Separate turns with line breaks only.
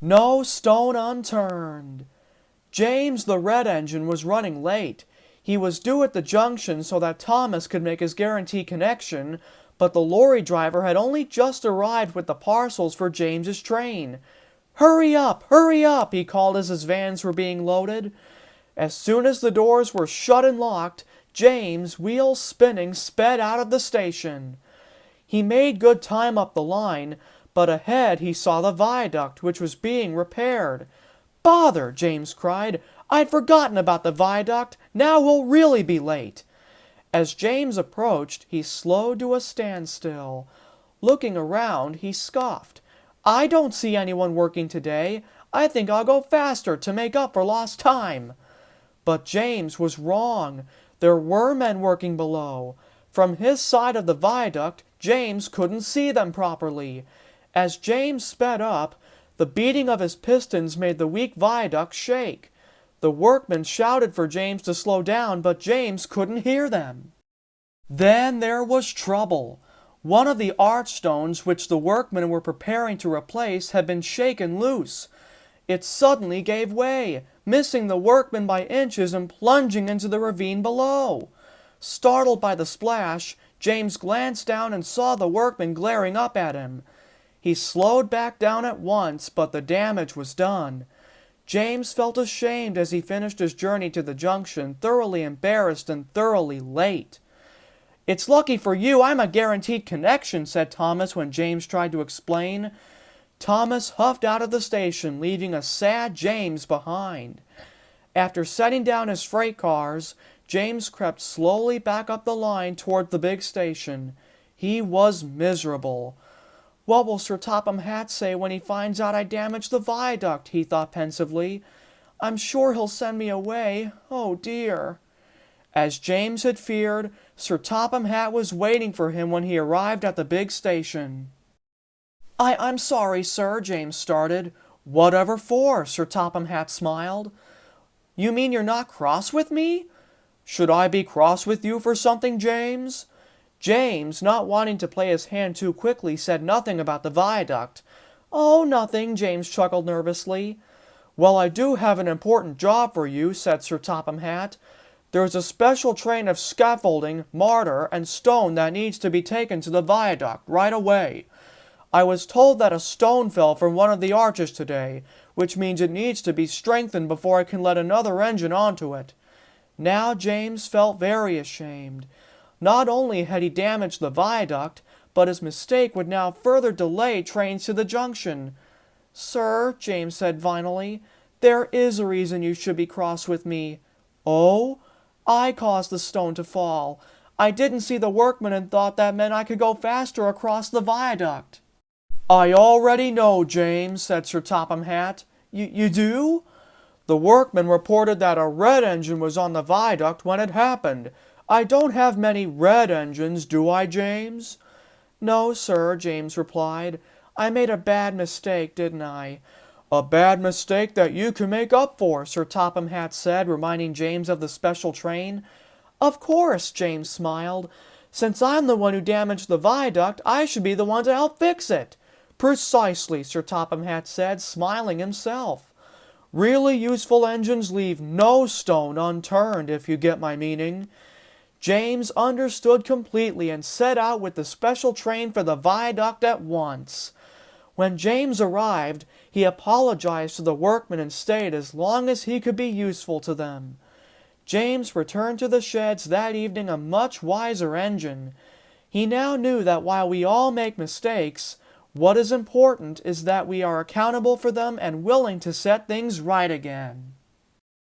No stone unturned. James, the red engine, was running late. He was due at the junction so that Thomas could make his guarantee connection, but the lorry driver had only just arrived with the parcels for James's train. Hurry up, he called as his vans were being loaded. As soon as the doors were shut and locked, James, wheels spinning, sped out of the station. He made good time up the line, but ahead he saw the viaduct, which was being repaired. "Bother!" James cried. "I'd forgotten about the viaduct. Now we'll really be late." As James approached, he slowed to a standstill. Looking around, he scoffed. "I don't see anyone working today. I think I'll go faster to make up for lost time." But James was wrong. There were men working below. From his side of the viaduct, James couldn't see them properly. As James sped up, the beating of his pistons made the weak viaduct shake. The workmen shouted for James to slow down, but James couldn't hear them. Then there was trouble. One of the archstones which the workmen were preparing to replace had been shaken loose. It suddenly gave way, missing the workmen by inches and plunging into the ravine below. Startled by the splash, James glanced down and saw the workmen glaring up at him. He slowed back down at once, but the damage was done. James felt ashamed as he finished his journey to the junction, thoroughly embarrassed and thoroughly late. "It's lucky for you I'm a guaranteed connection," said Thomas when James tried to explain. Thomas huffed out of the station, leaving a sad James behind. After setting down his freight cars, James crept slowly back up the line toward the big station. He was miserable. "What will Sir Topham Hatt say when he finds out I damaged the viaduct?" he thought pensively. "I'm sure he'll send me away. Oh dear." As James had feared, Sir Topham Hatt was waiting for him when he arrived at the big station. I'm sorry, sir," James started. "Whatever for?" Sir Topham Hatt smiled. "You mean you're not cross with me?" "Should I be cross with you for something, James?" James, not wanting to play his hand too quickly, said nothing about the viaduct. "Oh, nothing," James chuckled nervously. "Well, I do have an important job for you," said Sir Topham Hatt. "There's a special train of scaffolding, mortar, and stone that needs to be taken to the viaduct right away. I was told that a stone fell from one of the arches today, which means it needs to be strengthened before I can let another engine onto it." Now James felt very ashamed. Not only had he damaged the viaduct, but his mistake would now further delay trains to the junction. "Sir," James said finally, "there is a reason you should be cross with me." "Oh?" "I caused the stone to fall. I didn't see the workmen and thought that meant I could go faster across the viaduct." "I already know, James," said Sir Topham Hatt. You do?" "The workmen reported that a red engine was on the viaduct when it happened. I don't have many red engines, do I, James?" "No, sir," James replied. "I made a bad mistake, didn't I?" "A bad mistake that you can make up for," Sir Topham Hatt said, reminding James of the special train. "Of course," James smiled. "Since I'm the one who damaged the viaduct, I should be the one to help fix it." "Precisely," Sir Topham Hatt said, smiling himself. "Really useful engines leave no stone unturned, if you get my meaning." James understood completely and set out with the special train for the viaduct at once. When James arrived, he apologized to the workmen and stayed as long as he could be useful to them. James returned to the sheds that evening a much wiser engine. He now knew that while we all make mistakes, what is important is that we are accountable for them and willing to set things right again.